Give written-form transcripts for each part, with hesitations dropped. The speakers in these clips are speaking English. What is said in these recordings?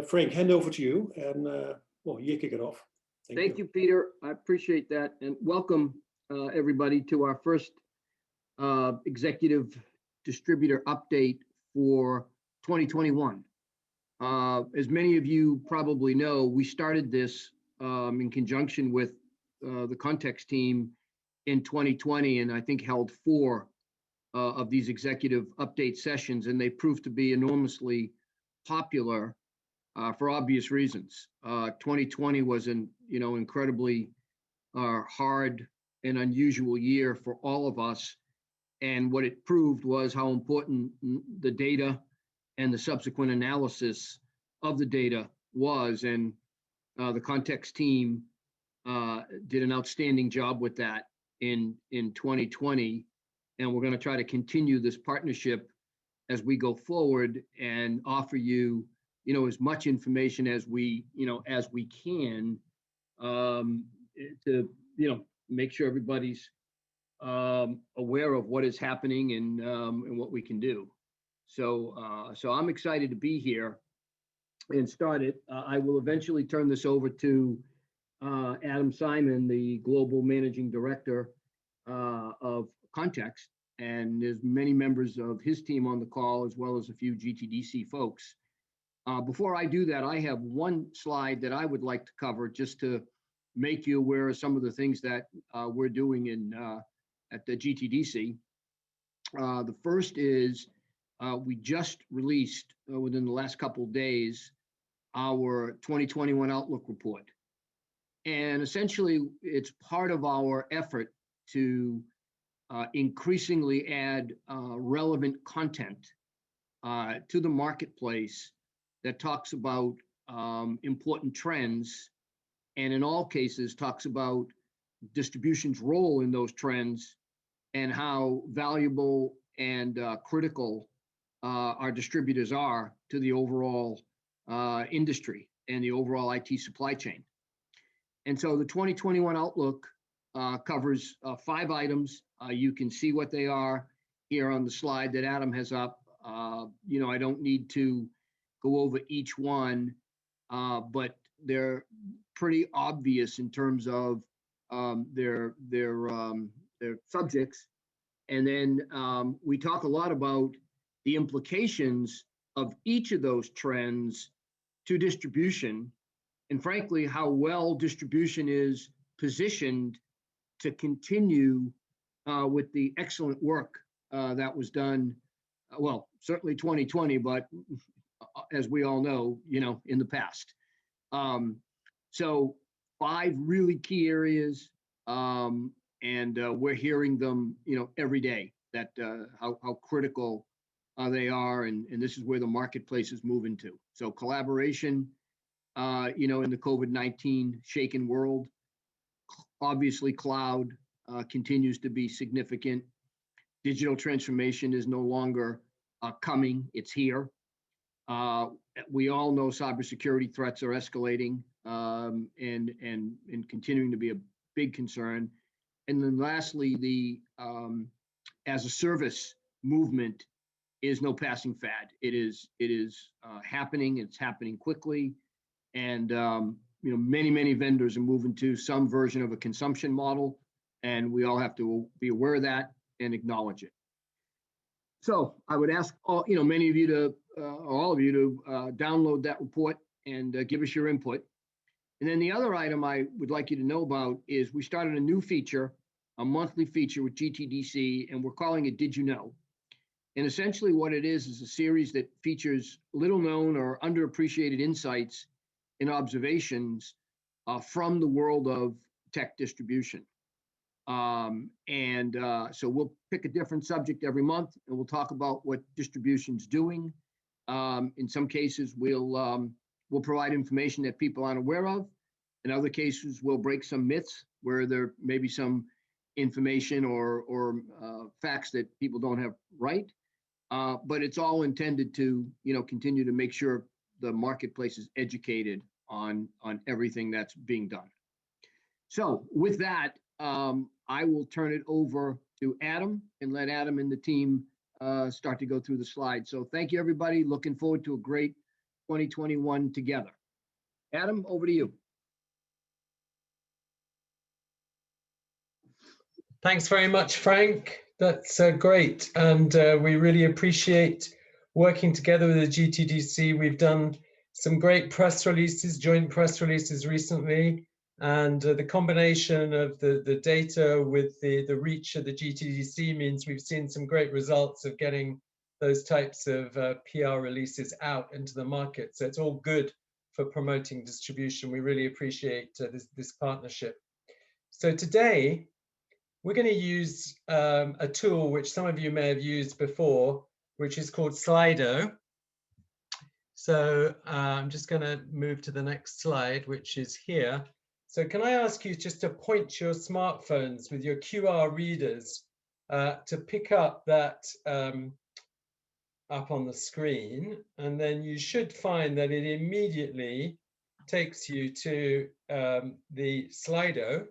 Frank, hand over to you, and well, you kick it off. Thank you, Peter. I appreciate that, and welcome everybody to our first executive distributor update for 2021. As many of you probably know, we started this in conjunction with the Context team in 2020, and I think held 4 of these executive update sessions, and they proved to be enormously popular for obvious reasons. 2020 was an incredibly hard and unusual year for all of us, and what it proved was how important the data and the subsequent analysis of the data was, and the Context team did an outstanding job with that in 2020, and we're going to try to continue this partnership as we go forward and offer you as much information as we can to make sure everybody's aware of what is happening and what we can do. So I'm excited to be here and start it. I will eventually turn this over to Adam Simon, the Global Managing Director of Context, and there's many members of his team on the call, as well as a few GTDC folks. Before I do that, I have one slide that I would like to cover just to make you aware of some of the things that we're doing at the GTDC. The first is we just released within the last couple of days our 2021 Outlook report. And essentially, it's part of our effort to increasingly add relevant content to the marketplace that talks about important trends, and in all cases talks about distribution's role in those trends and how valuable and critical our distributors are to the overall industry and the overall IT supply chain. And so the 2021 Outlook covers 5 items. You can see what they are here on the slide that Adam has up. I don't need to go over each one, but they're pretty obvious in terms of their subjects. And then we talk a lot about the implications of each of those trends to distribution, and frankly, how well distribution is positioned to continue with the excellent work that was done, well, certainly 2020, but as we all know, in the past. So 5 really key areas, and we're hearing them, every day, that how critical they are, and this is where the marketplace is moving to. So collaboration, in the COVID-19 shaken world. Obviously, cloud continues to be significant. Digital transformation is no longer coming, it's here. We all know cybersecurity threats are escalating and continuing to be a big concern. And then lastly, the as a service movement is no passing fad. It is happening. It's happening quickly, and many vendors are moving to some version of a consumption model, and we all have to be aware of that and acknowledge it. So I would ask all, many of you to, all of you to download that report and give us your input. And then the other item I would like you to know about is we started a new feature, a monthly feature with GTDC, and we're calling it Did You Know? And essentially what it is a series that features little known or underappreciated insights and observations from the world of tech distribution. So we'll pick a different subject every month, and we'll talk about what distribution's doing. In some cases, we'll provide information that people aren't aware of. In other cases, we'll break some myths where there may be some information or facts that people don't have right. But it's all intended to, continue to make sure the marketplace is educated on everything that's being done. So with that, I will turn it over to Adam and let Adam and the team start to go through the slides. So thank you, everybody. Looking forward to a great 2021 together. Adam, over to you. Thanks very much, Frank. That's great. And we really appreciate working together with the GTDC. We've done some great press releases, joint press releases recently. And the combination of the data with the reach of the GTDC means we've seen some great results of getting those types of PR releases out into the market. So it's all good for promoting distribution. We really appreciate this partnership. So today, we're going to use a tool which some of you may have used before, which is called Slido. So I'm just going to move to the next slide, which is here. So can I ask you just to point your smartphones with your QR readers to pick up that up on the screen, and then you should find that it immediately takes you to the Slido.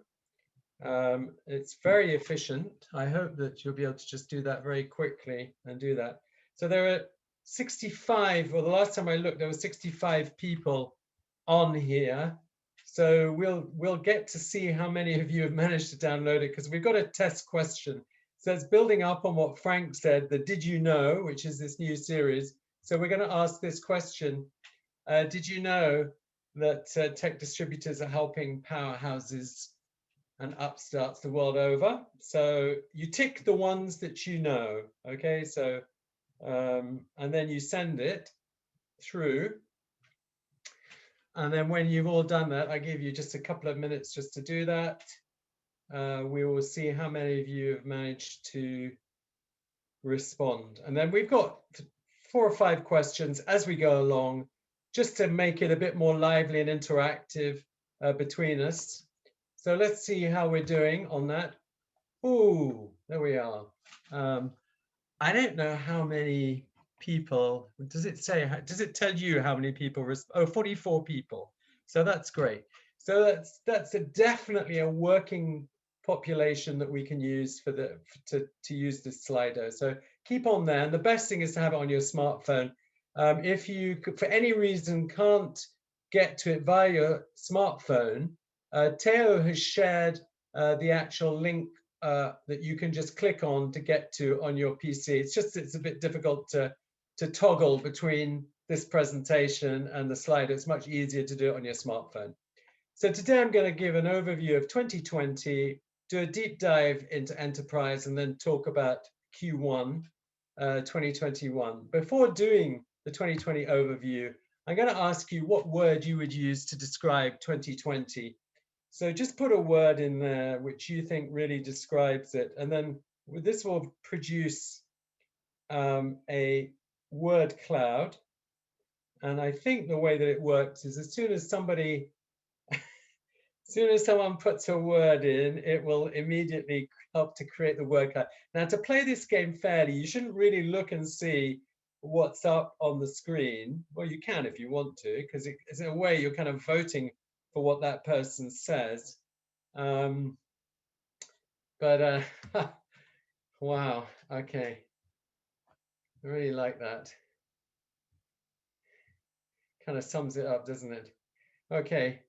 It's very efficient. I hope that you'll be able to just do that very quickly and do that. So there are 65, well, the last time I looked, there were 65 people on here. So we'll get to see how many of you have managed to download it, because we've got a test question. So it's building up on what Frank said, the Did You Know, which is this new series. So we're going to ask this question. Did you know that tech distributors are helping powerhouses and upstarts the world over? So you tick the ones that you know, okay? So, and then you send it through. And then when you've all done that, I give you just a couple of minutes just to do that. We will see how many of you have managed to respond. And then we've got 4 or 5 questions as we go along, just to make it a bit more lively and interactive between us. So let's see how we're doing on that. Ooh, there we are. I don't know how many people, does it say, does it tell you how many people, oh, 44 people. So that's great. So that's definitely a working population that we can use for to use this Slido. So keep on there. And the best thing is to have it on your smartphone. If you, for any reason, can't get to it via your smartphone, Theo has shared the actual link that you can just click on to get to on your PC. It's a bit difficult to toggle between this presentation and the slide. It's much easier to do it on your smartphone. So today I'm going to give an overview of 2020, do a deep dive into enterprise, and then talk about Q1 2021. Before doing the 2020 overview, I'm going to ask you what word you would use to describe 2020. So just put a word in there which you think really describes it, and then this will produce a word cloud. And I think the way that it works is as soon as someone puts a word in, it will immediately help to create the word cloud. Now, to play this game fairly, you shouldn't really look and see what's up on the screen. Well, you can if you want to, because it's in a way you're kind of voting for what that person says. Wow, okay. I really like that. Kind of sums it up, doesn't it? Okay,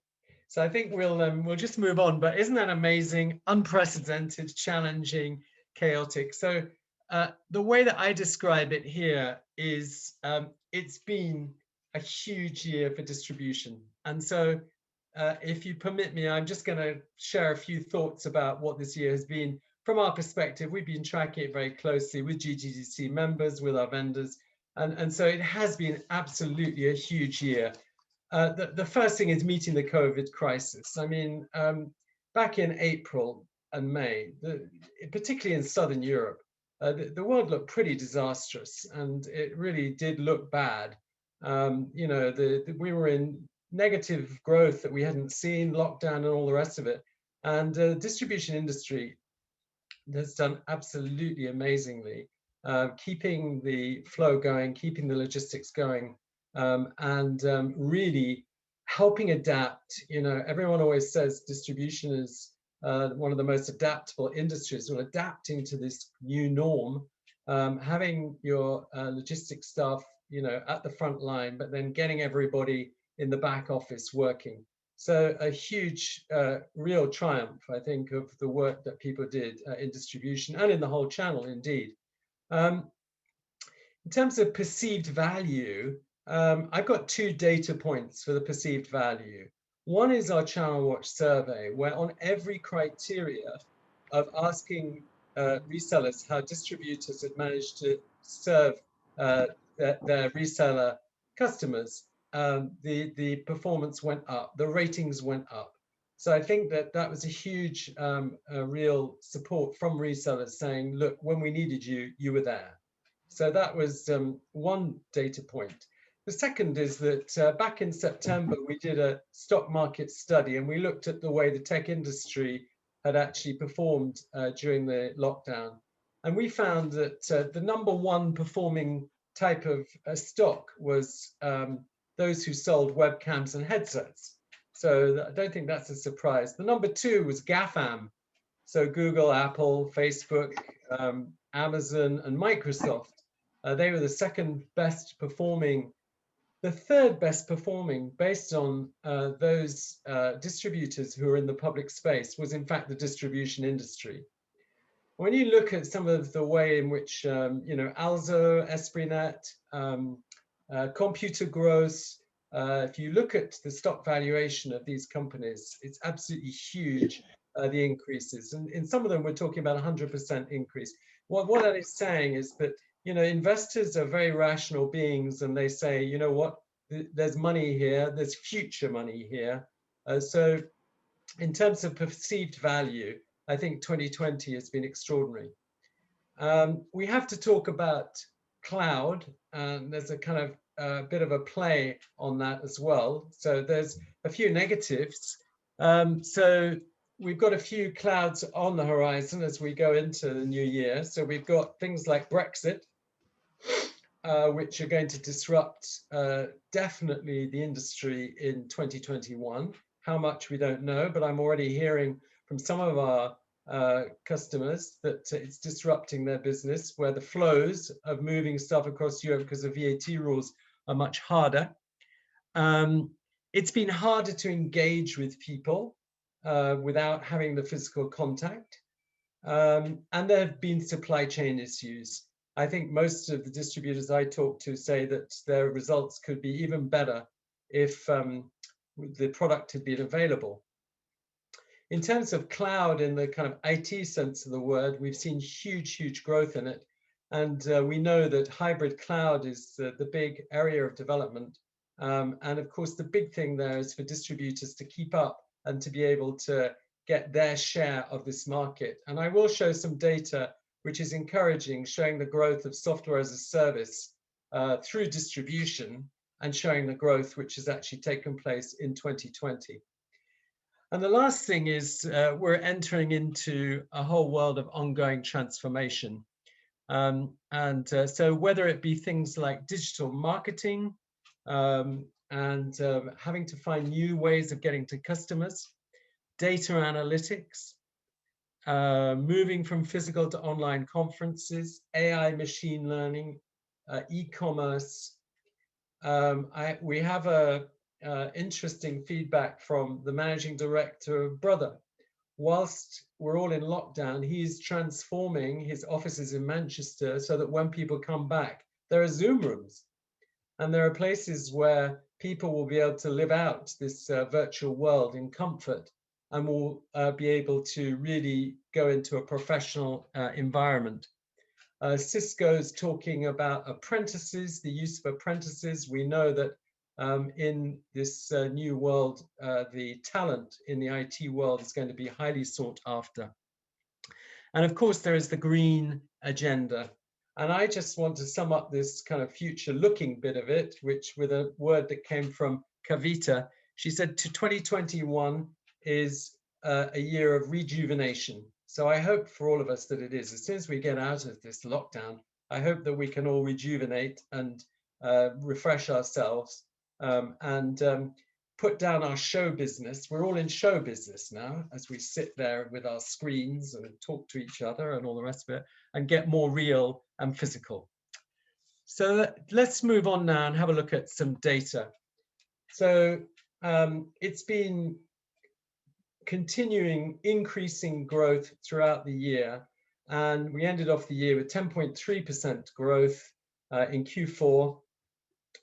so I think we'll just move on. But isn't that amazing? Unprecedented, challenging, chaotic. So the way that I describe it here is it's been a huge year for distribution. And so if you permit me, I'm just going to share a few thoughts about what this year has been. From our perspective, we've been tracking it very closely with GTDC members, with our vendors. And so it has been absolutely a huge year. The first thing is meeting the COVID crisis. I mean, back in April and May, particularly in Southern Europe, the world looked pretty disastrous, and it really did look bad. You know, we were in negative growth that we hadn't seen, lockdown and all the rest of it. And the distribution industry has done absolutely amazingly, keeping the flow going, keeping the logistics going, and really helping adapt. You know, everyone always says distribution is one of the most adaptable industries. Well, adapting to this new norm, having your logistics staff, you know, at the front line, but then getting everybody in the back office working. So a huge, real triumph, I think, of the work that people did in distribution and in the whole channel, indeed. In terms of perceived value, I've got 2 data points for the perceived value. One is our Channel Watch survey, where on every criteria of asking resellers how distributors had managed to serve their reseller customers, the performance went up, the ratings went up. So I think that that was a huge, real support from resellers saying, look, when we needed you, you were there. So that was one data point. The second is that back in September, we did a stock market study and we looked at the way the tech industry had actually performed during the lockdown. And we found that the #1 performing type of stock was those who sold webcams and headsets. So I don't think that's a surprise. The #2 was GAFAM. So Google, Apple, Facebook, Amazon, and Microsoft. They were the second best performing. The third best performing, based on those distributors who are in the public space, was in fact the distribution industry. When you look at some of the way in which, you know, Alzo, Esprinet, Computer Gross, if you look at the stock valuation of these companies, it's absolutely huge, the increases. And in some of them, we're talking about 100% increase. What that is saying is that, you know, investors are very rational beings, and they say, you know what, there's money here, there's future money here. So in terms of perceived value, I think 2020 has been extraordinary. We have to talk about cloud, and there's a kind of bit of a play on that as well. So there's a few negatives. So we've got a few clouds on the horizon as we go into the new year. So we've got things like Brexit, which are going to disrupt definitely the industry in 2021. How much we don't know, but I'm already hearing from some of our customers that it's disrupting their business, where the flows of moving stuff across Europe because of VAT rules are much harder. It's been harder to engage with people without having the physical contact. And there have been supply chain issues. I think most of the distributors I talk to say that their results could be even better if the product had been available. In terms of cloud, in the kind of IT sense of the word, we've seen huge growth in it. And we know that hybrid cloud is the big area of development. And of course, the big thing there is for distributors to keep up and to be able to get their share of this market. And I will show some data which is encouraging, showing the growth of software as a service through distribution, and showing the growth which has actually taken place in 2020. And the last thing is we're entering into a whole world of ongoing transformation. So whether it be things like digital marketing and having to find new ways of getting to customers, data analytics, moving from physical to online conferences, AI, machine learning, e-commerce. We have a interesting feedback from the managing director of Brother. Whilst we're all in lockdown, he's transforming his offices in Manchester so that when people come back, there are Zoom rooms. And there are places where people will be able to live out this virtual world in comfort, and will be able to really go into a professional environment. Cisco's talking about apprentices, the use of apprentices. We know that in this new world, the talent in the IT world is going to be highly sought after. And of course, there is the green agenda. And I just want to sum up this kind of future-looking bit of it, which with a word that came from Kavita. She said, to 2021 is a year of rejuvenation. So I hope for all of us that it is. As soon as we get out of this lockdown, I hope that we can all rejuvenate and refresh ourselves and put down our show business. We're all in show business now, as we sit there with our screens and talk to each other and all the rest of it, and get more real and physical. So let's move on now and have a look at some data. So it's been continuing increasing growth throughout the year. And we ended off the year with 10.3% growth in Q4,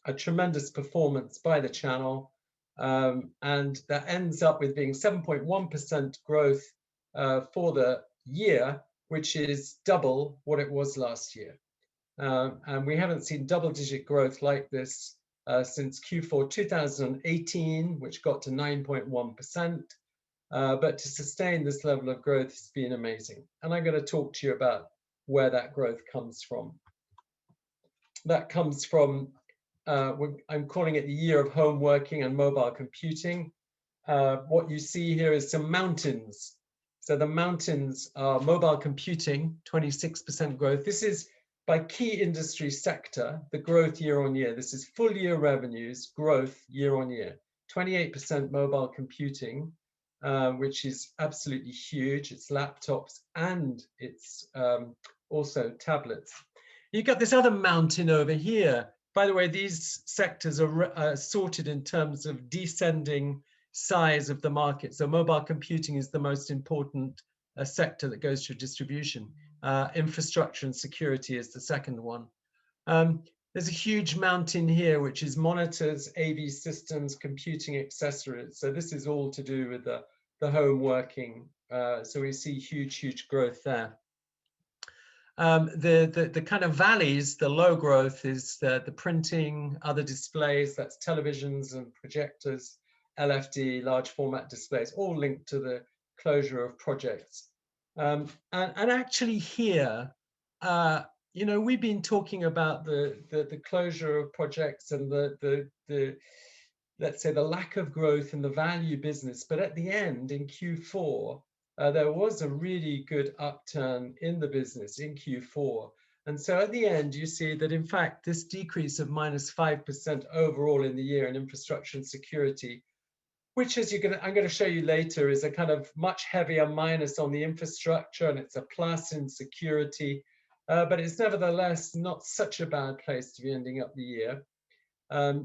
a tremendous performance by the channel. And that ends up with being 7.1% growth for the year, which is double what it was last year. And we haven't seen double-digit growth like this since Q4 2018, which got to 9.1%. But to sustain this level of growth has been amazing. And I'm going to talk to you about where that growth comes from. That comes from, I'm calling it the year of home working and mobile computing. What you see here is some mountains. So the mountains are mobile computing, 26% growth. This is by key industry sector, the growth year on year. This is full year revenues, growth year on year. 28% mobile computing, which is absolutely huge. It's laptops and it's also tablets. You've got this other mountain over here. By the way, these sectors are sorted in terms of descending size of the market. So mobile computing is the most important sector that goes through distribution. Infrastructure and security is the second one. There's a huge mountain here, which is monitors, AV systems, computing accessories. So this is all to do with the home working. So we see huge growth there. The kind of valleys, the low growth is the printing, other displays, that's televisions and projectors, LFD, large format displays, all linked to the closure of projects. And actually here, you know, we've been talking about the closure of projects and the let's say the lack of growth in the value business, but at the end in Q4, there was a really good upturn in the business in Q4. And so at the end, you see that in fact, this decrease of -5% overall in the year in infrastructure and security, which as I'm going to show you later, is a kind of much heavier minus on the infrastructure, and it's a plus in security. But it's nevertheless not such a bad place to be ending up the year.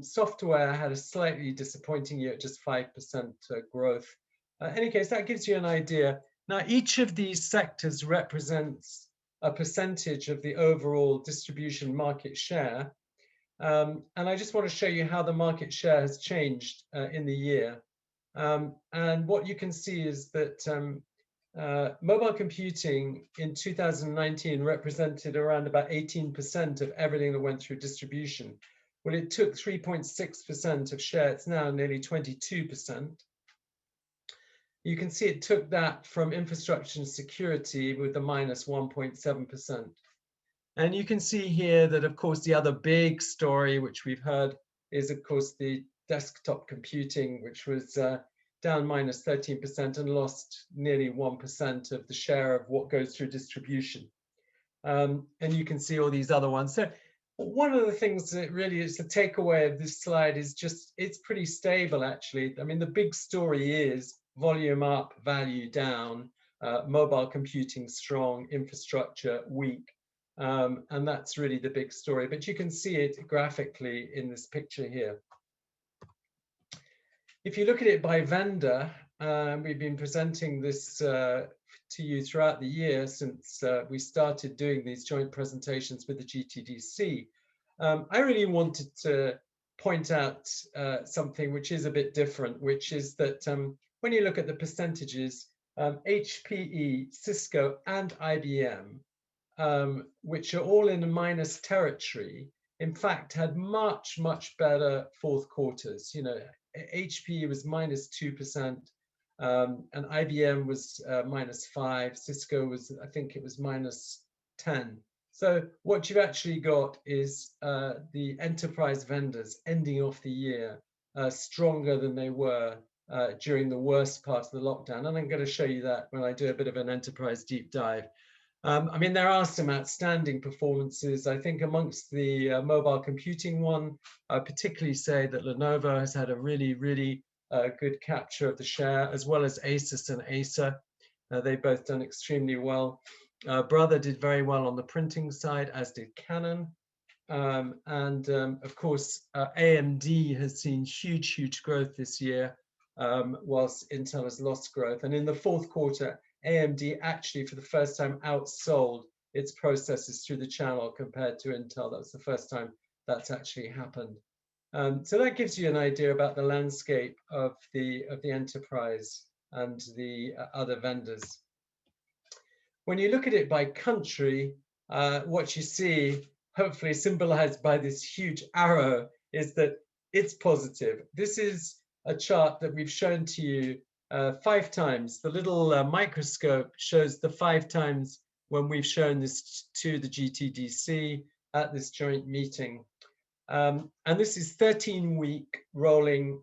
Software had a slightly disappointing year at just 5% growth. In any case, that gives you an idea. Now, each of these sectors represents a percentage of the overall distribution market share. And I just want to show you how the market share has changed in the year. And what you can see is that mobile computing in 2019 represented around about 18% of everything that went through distribution. Well, it took 3.6% of share. It's now nearly 22%. You can see it took that from infrastructure and security with the -1.7%. And you can see here that, of course, the other big story, which we've heard, is, of course, the desktop computing, which was down -13% and lost nearly 1% of the share of what goes through distribution. And you can see all these other ones. So one of the things that really is the takeaway of this slide is just, it's pretty stable, actually. I mean, the big story is volume up, value down, mobile computing strong, infrastructure weak. And that's really the big story. But you can see it graphically in this picture here. If you look at it by vendor, we've been presenting this to you throughout the year since we started doing these joint presentations with the GTDC. I really wanted to point out something which is a bit different, which is that when you look at the percentages, HPE, Cisco, and IBM, which are all in a minus territory, in fact, had much better fourth quarters. You know, HPE was -2%, and IBM was -5%. Cisco was, I think it was -10%. So what you've actually got is the enterprise vendors ending off the year stronger than they were during the worst part of the lockdown. And I'm going to show you that when I do a bit of an enterprise deep dive. I mean, there are some outstanding performances. I think amongst the mobile computing one, I particularly say that Lenovo has had a really good capture of the share, as well as Asus and Acer. They've both done extremely well. Brother did very well on the printing side, as did Canon. Of course, AMD has seen huge growth this year, whilst Intel has lost growth. And in the fourth quarter, AMD actually, for the first time, outsold its processors through the channel compared to Intel. That was the first time that's actually happened. So that gives you an idea about the landscape of the enterprise and the other vendors. When you look at it by country, what you see, hopefully symbolized by this huge arrow, is that it's positive. This is a chart that we've shown to you 5 times. The little microscope shows the 5 times when we've shown this to the GTDC at this joint meeting. And this is 13-week rolling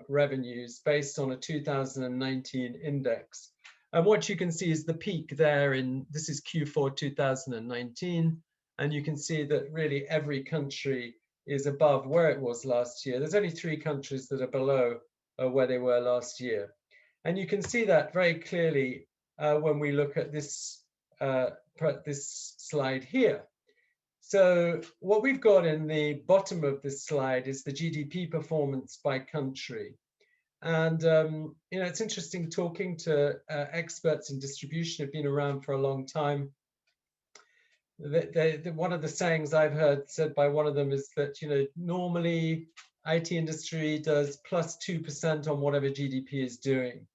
revenues based on a 2019 index. And what you can see is the peak there this is Q4 2019. And you can see that really every country is above where it was last year. There's only 3 countries that are below where they were last year. And you can see that very clearly when we look at this slide here. So what we've got in the bottom of this slide is the GDP performance by country. And you know, it's interesting talking to experts in distribution who've been around for a long time. One of the sayings I've heard said by one of them is that, you know, normally IT industry does plus 2% on whatever GDP is doing.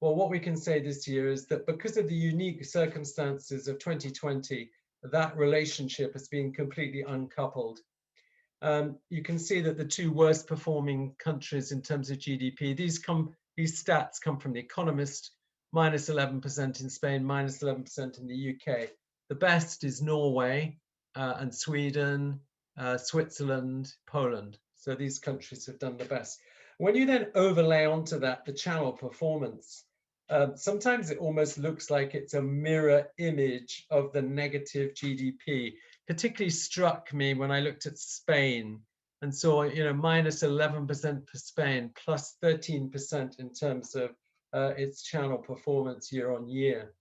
Well, what we can say this year is that because of the unique circumstances of 2020, that relationship has been completely uncoupled. You can see that the 2 worst performing countries in terms of GDP, these stats come from The Economist, minus 11% in Spain, minus 11% in the UK. The best is Norway and Sweden, Switzerland, Poland. So these countries have done the best. When you then overlay onto that the channel performance, sometimes it almost looks like it's a mirror image of the negative GDP. Particularly struck me when I looked at Spain and saw, you know, minus 11% for Spain, plus 13% in terms of its channel performance year on year.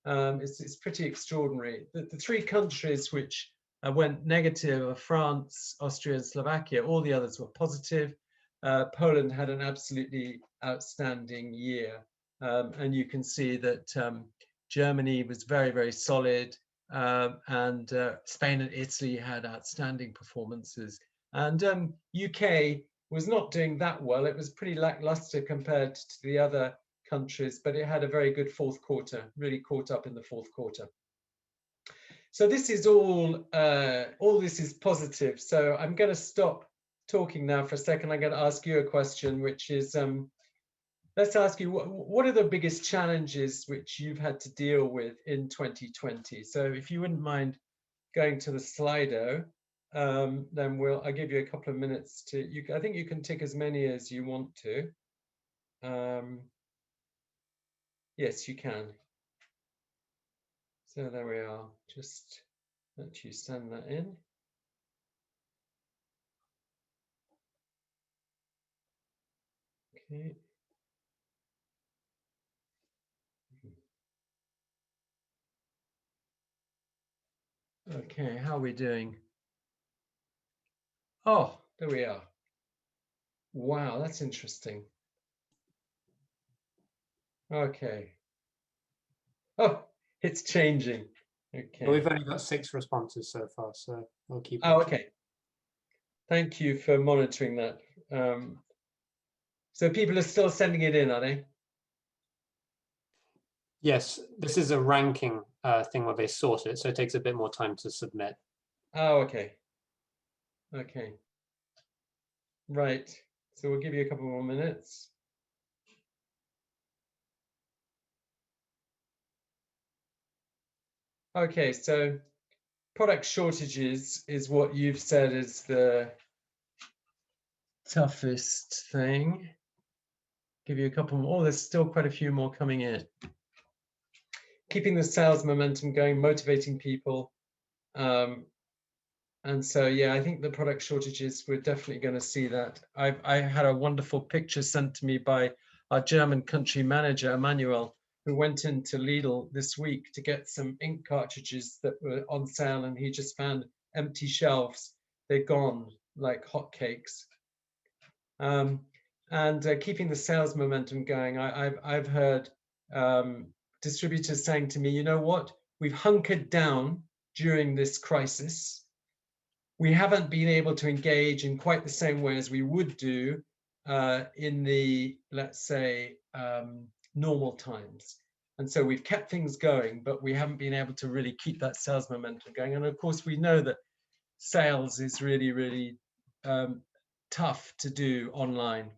It's pretty extraordinary. The 3 countries which went negative are France, Austria, and Slovakia. All the others were positive. Poland had an absolutely outstanding year. And you can see that Germany was very solid, and Spain and Italy had outstanding performances. And UK was not doing that well. It was pretty lackluster compared to the other countries, but it had a very good fourth quarter, really caught up in the fourth quarter. So this is all this is positive. So I'm going to stop talking now for a second. I'm going to ask you a question, which is, let's ask you, what are the biggest challenges which you've had to deal with in 2020? So if you wouldn't mind going to the Slido, then I'll give you a couple of minutes to, I think you can tick as many as you want to. Yes, you can. So there we are. Just let you send that in. Okay. Okay, how are we doing? Oh, there we are. Wow, that's interesting. Okay. Oh, it's changing. Okay. Well, we've only got 6 responses so far, so we'll keep. Oh, okay. Thank you for monitoring that. So people are still sending it in, are they? Yes, this is a ranking thing where they sort it, so it takes a bit more time to submit. Oh, okay. Okay. Right. So we'll give you a couple more minutes. Okay, so product shortages is what you've said is the toughest thing. Give you a couple more. Oh, there's still quite a few more coming in. Keeping the sales momentum going, motivating people. And so, yeah, I think the product shortages, we're definitely going to see that. I had a wonderful picture sent to me by our German country manager, Emmanuel, who went into Lidl this week to get some ink cartridges that were on sale, and he just found empty shelves. they're gone like hotcakes. And keeping the sales momentum going. I've heard distributors saying to me, you know what, we've hunkered down during this crisis. We haven't been able to engage in quite the same way as we would do in the, let's say, normal times. And so we've kept things going, but we haven't been able to really keep that sales momentum going. And of course, we know that sales is really, really tough to do online.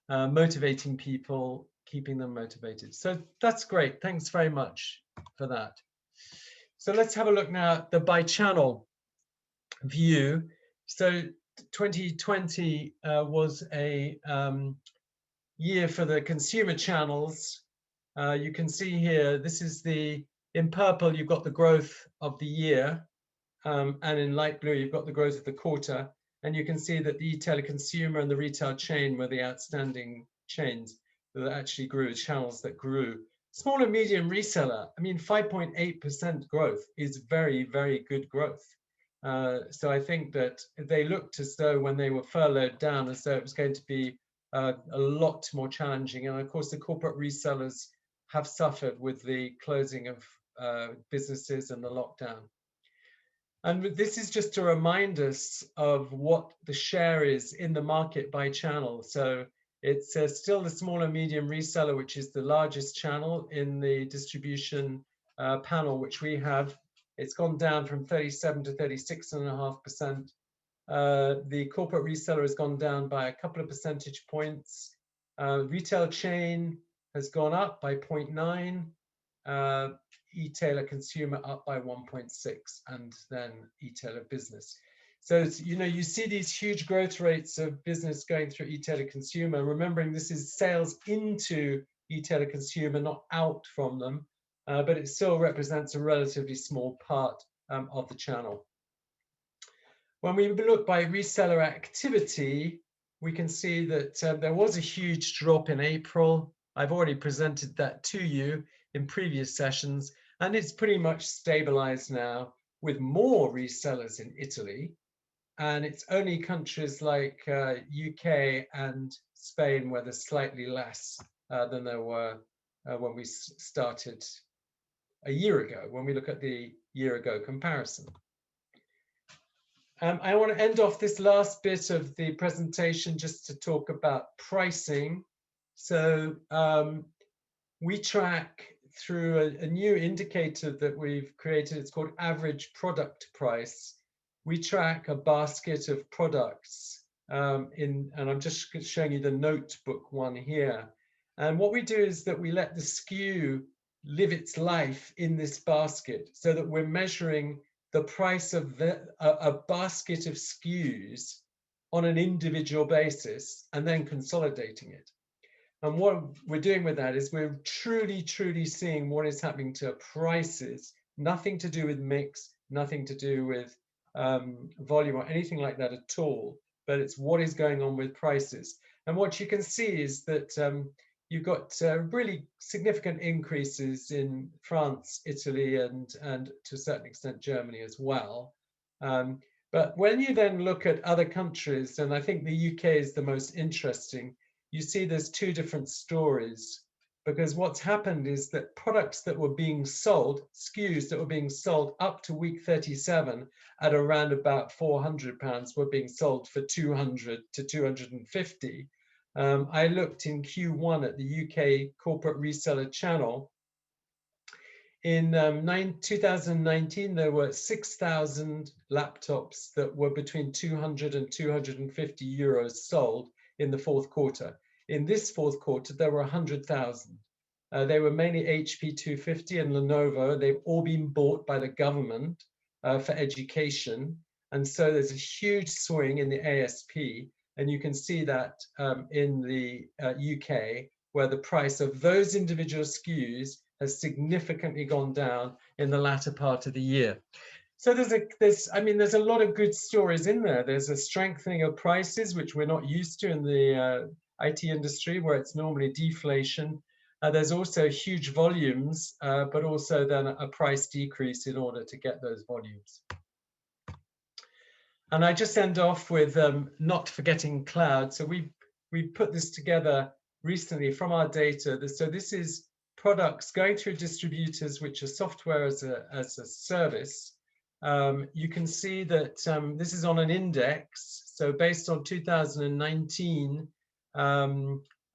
Motivating people, keeping them motivated. So that's great. Thanks very much for that. So let's have a look now at the by channel view. So 2020 was a year for the consumer channels. You can see here, this is in purple, you've got the growth of the year. And in light blue, you've got the growth of the quarter. And you can see that the e-tailer consumer and the retail chain were the outstanding chains that actually grew, channels that grew. Small and medium reseller, I mean, 5.8% growth is very, very good growth. So I think that they looked as though when they were furloughed down, as though it was going to be a lot more challenging. And of course, the corporate resellers have suffered with the closing of businesses and the lockdown. And this is just to remind us of what the share is in the market by channel. So it's still the small and medium reseller, which is the largest channel in the distribution panel, which we have. It's gone down from 37 to 36.5%. The corporate reseller has gone down by a couple of percentage points. Retail chain has gone up by 0.9. E-tailer consumer up by 1.6, and then e-tailer business. So it's, you know, you see these huge growth rates of business going through e-tailer consumer, remembering this is sales into e-tailer consumer, not out from them, but it still represents a relatively small part of the channel. When we look by reseller activity, we can see that there was a huge drop in April. I've already presented that to you in previous sessions, and it's pretty much stabilized now with more resellers in Italy. And it's only countries like UK and Spain where there's slightly less than there were when we started a year ago, when we look at the year ago comparison. I want to end off this last bit of the presentation just to talk about pricing. So we track through a new indicator that we've created. It's called average product price. We track a basket of products and I'm just showing you the notebook one here. And what we do is that we let the SKU live its life in this basket so that we're measuring the price of a basket of SKUs on an individual basis and then consolidating it. And what we're doing with that is we're truly, truly seeing what is happening to prices, nothing to do with mix, nothing to do with volume or anything like that at all, but it's what is going on with prices. And what you can see is that you've got really significant increases in France, Italy, and to a certain extent Germany as well. But when you then look at other countries, and I think the UK is the most interesting, you see there's two different stories, because what's happened is that products that were being sold, SKUs that were being sold up to week 37 at around about £400 were being sold for 200 to 250. I looked in Q1 at the UK corporate reseller channel. In 2019, there were 6,000 laptops that were between 200 and 250 euros sold in the fourth quarter. In this fourth quarter, there were 100,000. They were mainly HP 250 and Lenovo. They've all been bought by the government for education. And so there's a huge swing in the ASP. And you can see that in the UK, where the price of those individual SKUs has significantly gone down in the latter part of the year. So there's a lot of good stories in there. There's a strengthening of prices, which we're not used to in the IT industry, where it's normally deflation. There's also huge volumes, but also then a price decrease in order to get those volumes. And I just end off with not forgetting cloud. So we put this together recently from our data. So this is products going through distributors, which are software as a service. You can see that this is on an index. So based on 2019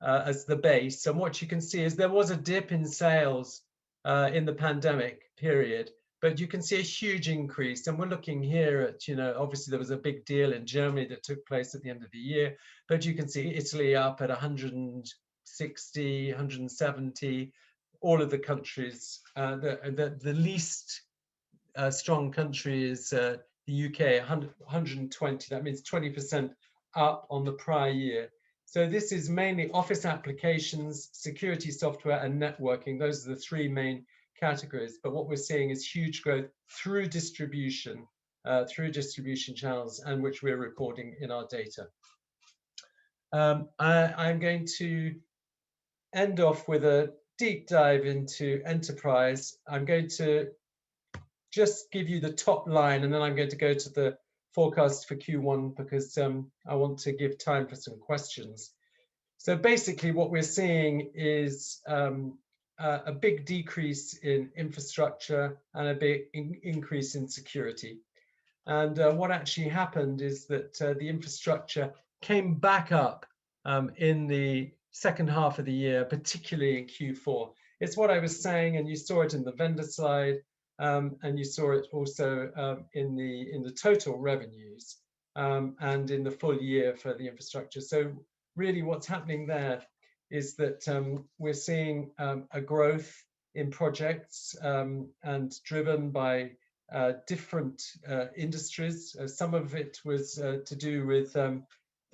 as the base. And what you can see is there was a dip in sales in the pandemic period, but you can see a huge increase. And we're looking here at, obviously there was a big deal in Germany that took place at the end of the year, but you can see Italy up at 160, 170, all of the countries. The least strong country is the UK, 120. That means 20% up on the prior year. So this is mainly office applications, security software, and networking. Those are the three main categories. But what we're seeing is huge growth through distribution channels, and which we're recording in our data. I'm going to end off with a deep dive into enterprise. I'm going to just give you the top line, and then I'm going to go to the forecast for Q1 because I want to give time for some questions. So basically what we're seeing is a big decrease in infrastructure and a big increase in security. And what actually happened is that the infrastructure came back up in the second half of the year, particularly in Q4. It's what I was saying, and you saw it in the vendor slide. And you saw it also in the total revenues and in the full year for the infrastructure. So really what's happening there is that we're seeing a growth in projects and driven by different industries. Some of it was to do with the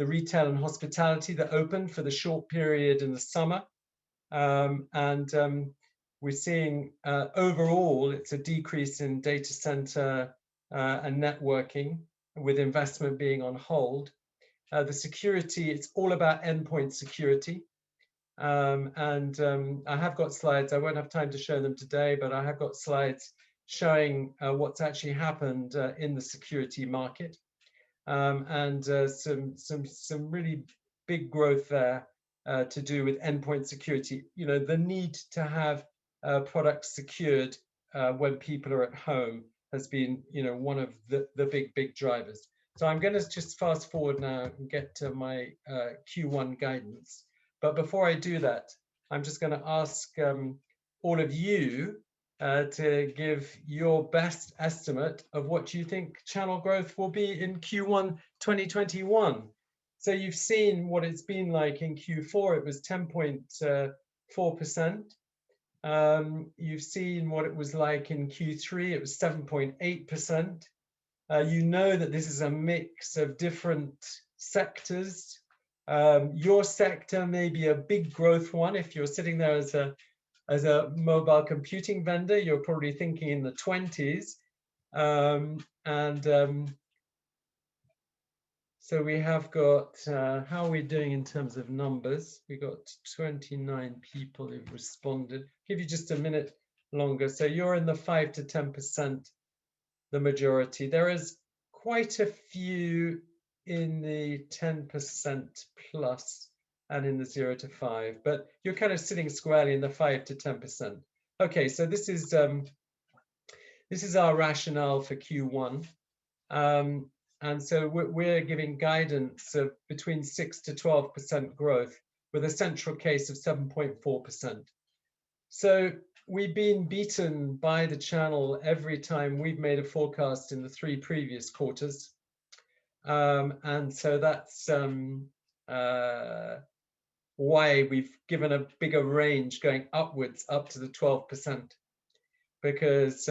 retail and hospitality that opened for the short period in the summer. We're seeing overall, it's a decrease in data center and networking, with investment being on hold. The security, it's all about endpoint security. I have got slides, I won't have time to show them today, but I have got slides showing what's actually happened in the security market. Some really big growth there to do with endpoint security. The need to have products secured when people are at home has been, one of the big drivers. So I'm going to just fast forward now and get to my Q1 guidance. But before I do that, I'm just going to ask all of you to give your best estimate of what you think channel growth will be in Q1 2021. So you've seen what it's been like in Q4. It was 10.4%. You've seen what it was like in Q3. It was 7.8%. You know that this is a mix of different sectors. Your sector may be a big growth one. If you're sitting there as a mobile computing vendor, you're probably thinking in the 20s. So we have got, how are we doing in terms of numbers? We got 29 people who've responded. Give you just a minute longer. So you're in the 5 to 10%, the majority. There is quite a few in the 10% plus and in the 0 to 5, but you're kind of sitting squarely in the 5 to 10%. Okay, so this is our rationale for Q1. And so we're giving guidance of between 6 to 12% growth with a central case of 7.4%. So we've been beaten by the channel every time we've made a forecast in the 3 previous quarters. And so that's why we've given a bigger range going upwards up to the 12%, because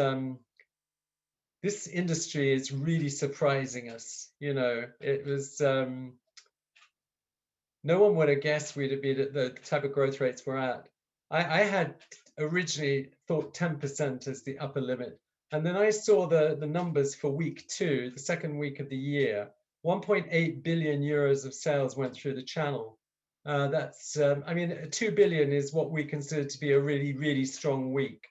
this industry is really surprising us. It was, no one would have guessed we'd have been at the type of growth rates we're at. I had originally thought 10% as the upper limit. And then I saw the numbers for week 2, the second week of the year. 1.8 billion euros of sales went through the channel. That's, 2 billion is what we consider to be a really, really strong week.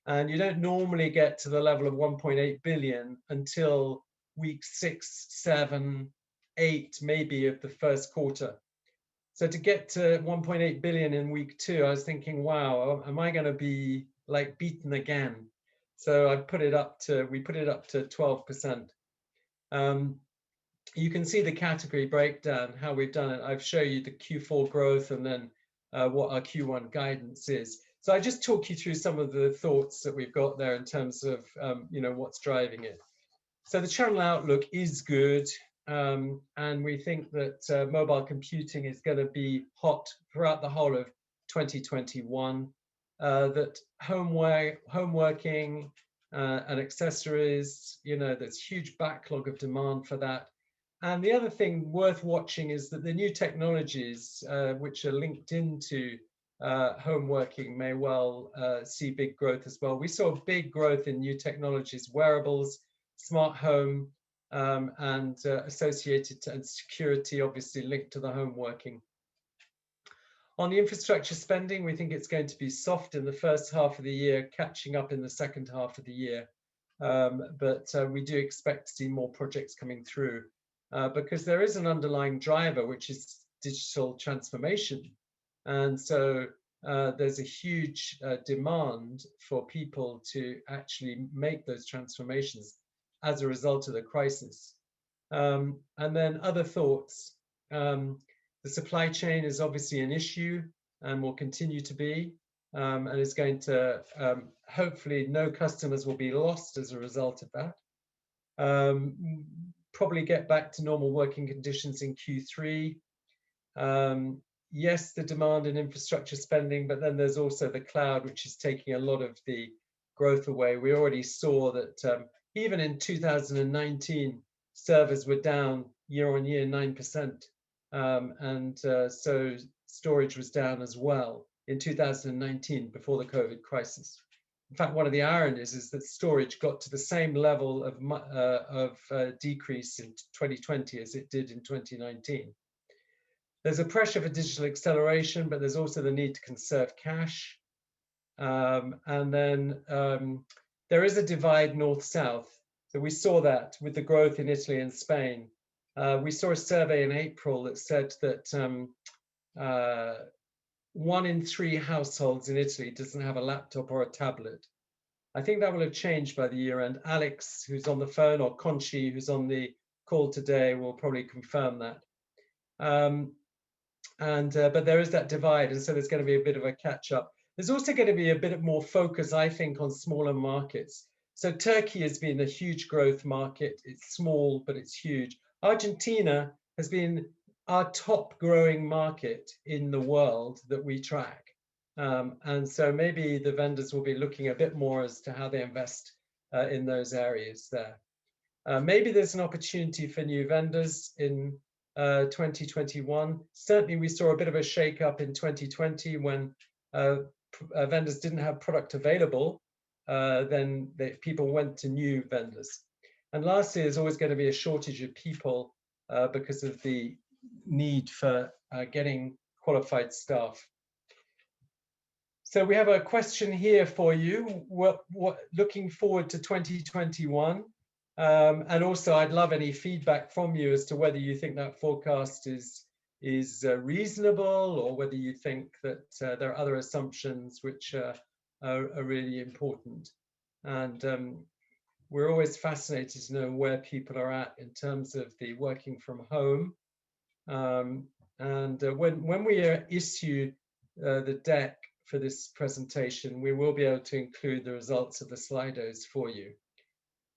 And you don't normally get to the level of 1.8 billion until week 6, 7, 8, maybe of the first quarter. So to get to 1.8 billion in week 2, I was thinking, wow, am I going to be like beaten again? So we put it up to 12%. You can see the category breakdown, how we've done it. I've shown you the Q4 growth and then what our Q1 guidance is. So I just talk you through some of the thoughts that we've got there in terms of what's driving it. So the channel outlook is good, and we think that mobile computing is going to be hot throughout the whole of 2021. That home working and accessories, there's huge backlog of demand for that. And the other thing worth watching is that the new technologies which are linked into home working may well see big growth as well. We saw big growth in new technologies, wearables, smart home, and associated and security, obviously linked to the home working. On the infrastructure spending, we think it's going to be soft in the first half of the year, catching up in the second half of the year. But we do expect to see more projects coming through because there is an underlying driver, which is digital transformation. And so there's a huge demand for people to actually make those transformations as a result of the crisis. And then other thoughts. The supply chain is obviously an issue and will continue to be, and is going to, hopefully no customers will be lost as a result of that. Probably get back to normal working conditions in Q3. Yes, the demand in infrastructure spending, but then there's also the cloud, which is taking a lot of the growth away. We already saw that even in 2019, servers were down year on year 9%. So storage was down as well in 2019 before the COVID crisis. In fact, one of the ironies is that storage got to the same level of decrease in 2020 as it did in 2019. There's a pressure for digital acceleration, but there's also the need to conserve cash. And then there is a divide north-south. So we saw that with the growth in Italy and Spain. We saw a survey in April that said that 1 in 3 households in Italy doesn't have a laptop or a tablet. I think that will have changed by the year end. Alex, who's on the phone, or Conchi, who's on the call today, will probably confirm that. But there is that divide, and so there's going to be a bit of a catch up. There's also going to be a bit more focus, I think, on smaller markets. So Turkey has been a huge growth market. It's small, but it's huge. Argentina has been our top growing market in the world that we track. And so maybe the vendors will be looking a bit more as to how they invest in those areas there. Maybe there's an opportunity for new vendors in 2021. Certainly we saw a bit of a shake up in 2020 when vendors didn't have product available, then people went to new vendors. And lastly, there's always going to be a shortage of people because of the need for getting qualified staff. So we have a question here for you. What looking forward to 2021, and also I'd love any feedback from you as to whether you think that forecast is reasonable, or whether you think that there are other assumptions which are really important. And we're always fascinated to know where people are at in terms of the working from home. When we issue the deck for this presentation, we will be able to include the results of the Slidos for you.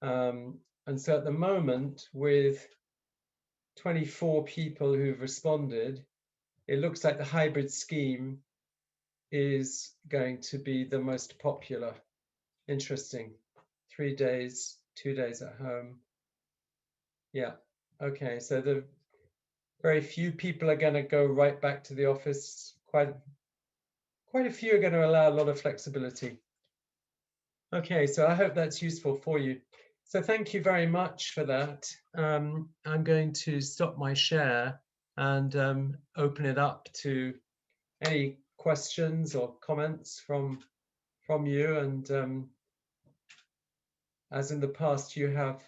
And so at the moment, with 24 people who've responded, it looks like the hybrid scheme is going to be the most popular. Interesting. 3 days, 2 days at home. Yeah, okay, so the very few people are going to go right back to the office. Quite a few are going to allow a lot of flexibility. Okay, so I hope that's useful for you. So thank you very much for that. I'm going to stop my share and open it up to any questions or comments from you. And as in the past, you have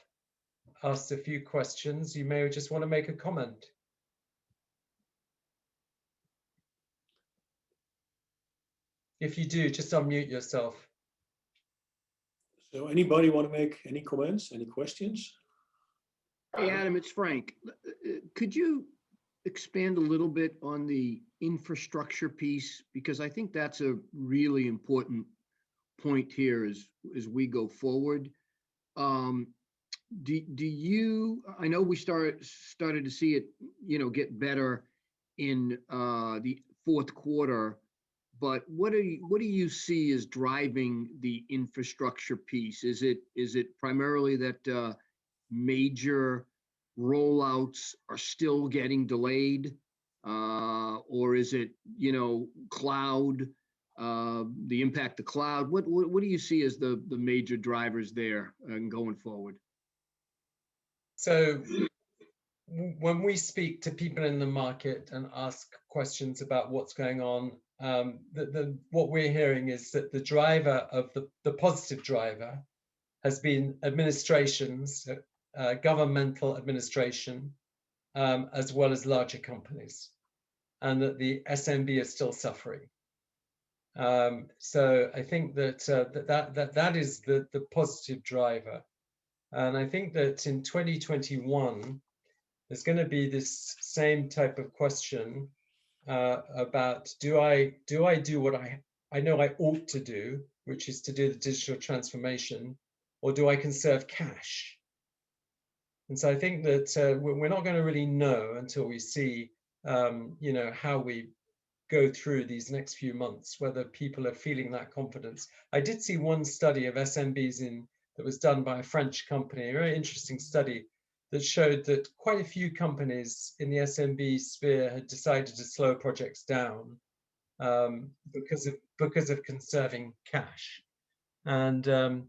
asked a few questions. You may just want to make a comment. If you do, just unmute yourself. So anybody want to make any comments, any questions? Hey, Adam, it's Frank. Could you expand a little bit on the infrastructure piece? Because I think that's a really important point here as we go forward. Do you, I know we started to see it, get better in the fourth quarter, but what do you see as driving the infrastructure piece? Is it primarily that major rollouts are still getting delayed, or is it cloud, the impact of cloud? What do you see as the major drivers there and going forward? So when we speak to people in the market and ask questions about what's going on, what we're hearing is that the driver of the positive driver has been administrations, governmental administration, as well as larger companies, and that the SMB is still suffering. So I think that is the positive driver. And I think that in 2021, there's going to be this same type of question about do I do what I know I ought to do, which is to do the digital transformation, or do I conserve cash? And so I think that we're not going to really know until we see, how we go through these next few months, whether people are feeling that confidence. I did see one study of SMBs that was done by a French company, a very interesting study that showed that quite a few companies in the SMB sphere had decided to slow projects down because of conserving cash. And so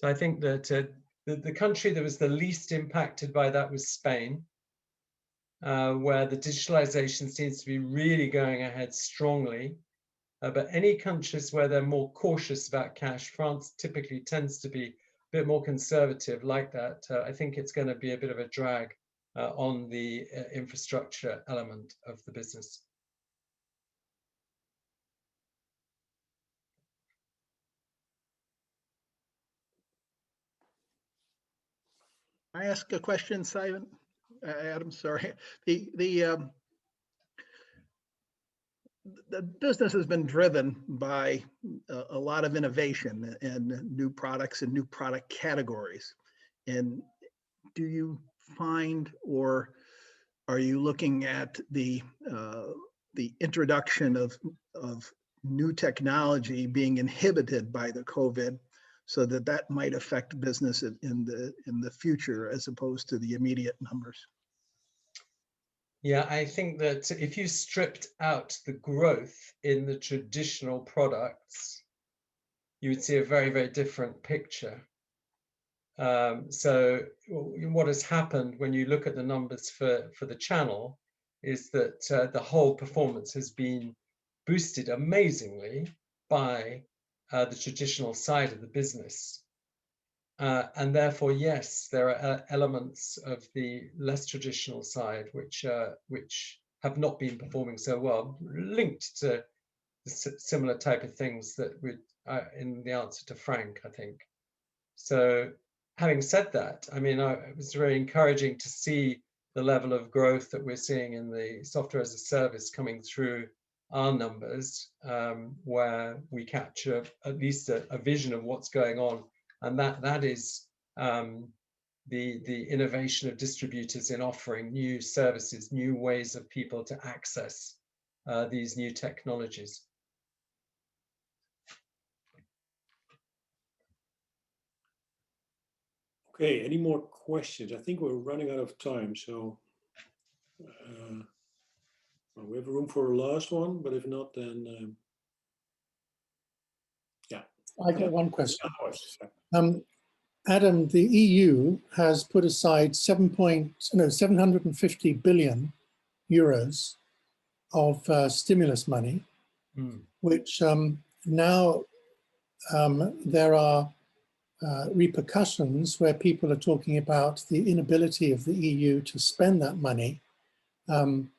I think that the country that was the least impacted by that was Spain, where the digitalization seems to be really going ahead strongly. But any countries where they're more cautious about cash, France typically tends to be a bit more conservative like that. I think it's going to be a bit of a drag on the infrastructure element of the business. I ask a question, Simon? Adam, sorry. The business has been driven by a lot of innovation and new products and new product categories. And do you find, or are you looking at the introduction of new technology being inhibited by the COVID, so that might affect business in the future as opposed to the immediate numbers? Yeah, I think that if you stripped out the growth in the traditional products, you would see a very, very different picture. So what has happened when you look at the numbers for the channel is that the whole performance has been boosted amazingly by the traditional side of the business. And therefore, yes, there are elements of the less traditional side which have not been performing so well, linked to the similar type of things that would in the answer to Frank, I think. So having said that, I mean, it was very encouraging to see the level of growth that we're seeing in the software as a service coming through our numbers, where we capture at least a vision of what's going on. And that is the innovation of distributors in offering new services, new ways of people to access these new technologies. Okay, any more questions? I think we're running out of time, so well, we have room for a last one, but if not, then yeah. I got one question. Adam, the EU has put aside 750 billion euros of stimulus money, which now there are repercussions where people are talking about the inability of the EU to spend that money on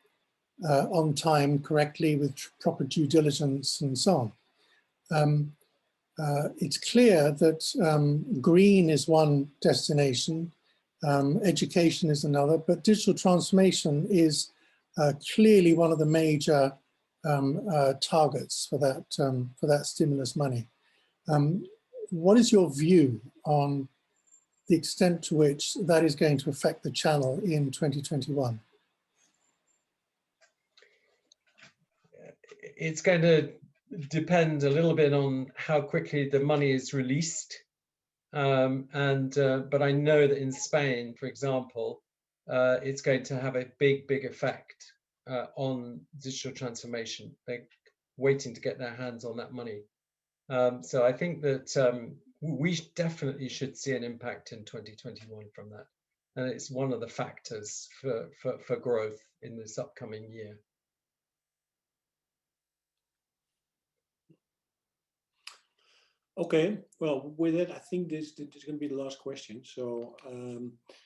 time, correctly, with proper due diligence and so on. It's clear that green is one destination, education is another, but digital transformation is clearly one of the major targets for that stimulus money. What is your view on the extent to which that is going to affect the channel in 2021? It's going to depend a little bit on how quickly the money is released. But I know that in Spain, for example, it's going to have a big effect on digital transformation. They're waiting to get their hands on that money. So I think that we definitely should see an impact in 2021 from that. And it's one of the factors for growth in this upcoming year. Okay, well, with it, I think this is going to be the last question. So,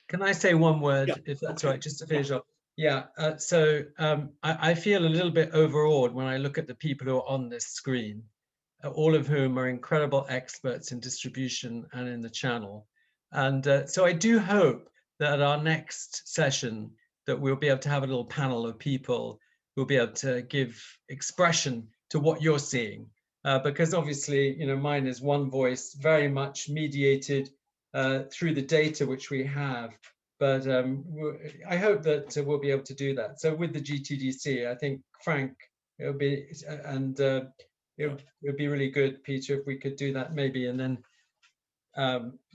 can I say one word, yeah, if that's okay. right, just to finish off? Yeah, I feel a little bit overawed when I look at the people who are on this screen, all of whom are incredible experts in distribution and in the channel. And so I do hope that at our next session that we'll be able to have a little panel of people who'll be able to give expression to what you're seeing. Because obviously, mine is one voice, very much mediated through the data which we have. But I hope that we'll be able to do that. So with the GTDC, I think, Frank, it'll be, and it would be really good, Peter, if we could do that maybe, and then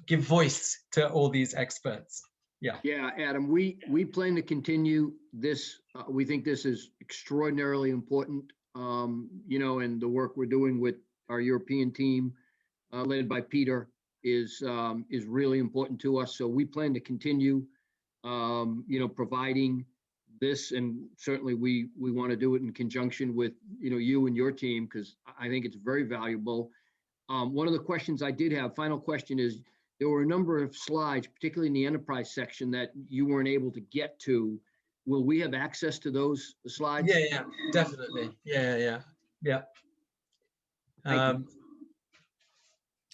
give voice to all these experts. Yeah. Yeah, Adam, we plan to continue this. We think this is extraordinarily important. And the work we're doing with our European team, led by Peter, is really important to us. So we plan to continue, providing this, and certainly we want to do it in conjunction with you and your team, because I think it's very valuable. One of the questions I did have, final question, is there were a number of slides, particularly in the enterprise section, that you weren't able to get to. Will we have access to those slides? Yeah, definitely. Yeah.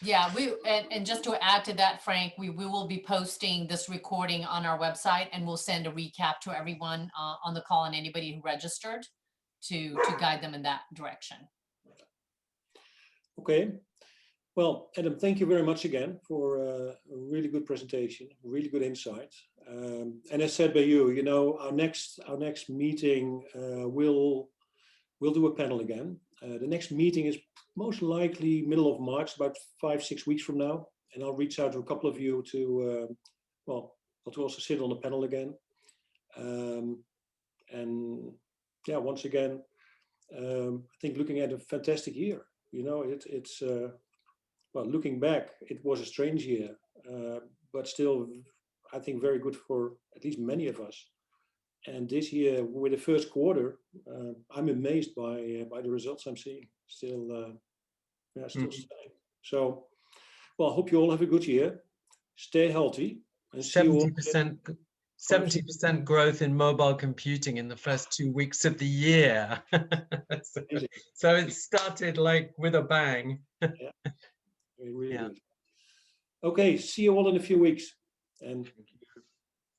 Yeah, and just to add to that, Frank, we will be posting this recording on our website, and we'll send a recap to everyone on the call and anybody who registered to guide them in that direction. Okay. Well, Adam, thank you very much again for a really good presentation, really good insight. And as said by you, our next meeting, we'll do a panel again. The next meeting is most likely middle of March, about 5-6 weeks from now. And I'll reach out to a couple of you to also sit on the panel again. And yeah, once again, I think looking at a fantastic year. It's well, looking back, it was a strange year, but still, I think very good for at least many of us. And this year, with the first quarter, I'm amazed by the results I'm seeing. Still stunning. So, well, I hope you all have a good year. Stay healthy. And 70% growth in mobile computing in the first 2 weeks of the year. So it started like with a bang. Yeah. Really good. Okay, see you all in a few weeks. And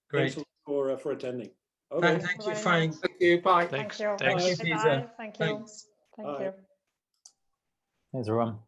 great thanks for attending. Okay. Thank you, Frank. Thank you. Bye. Thank you. Thank you, Peter. Thank you. Thanks. Thank you. Thanks, everyone.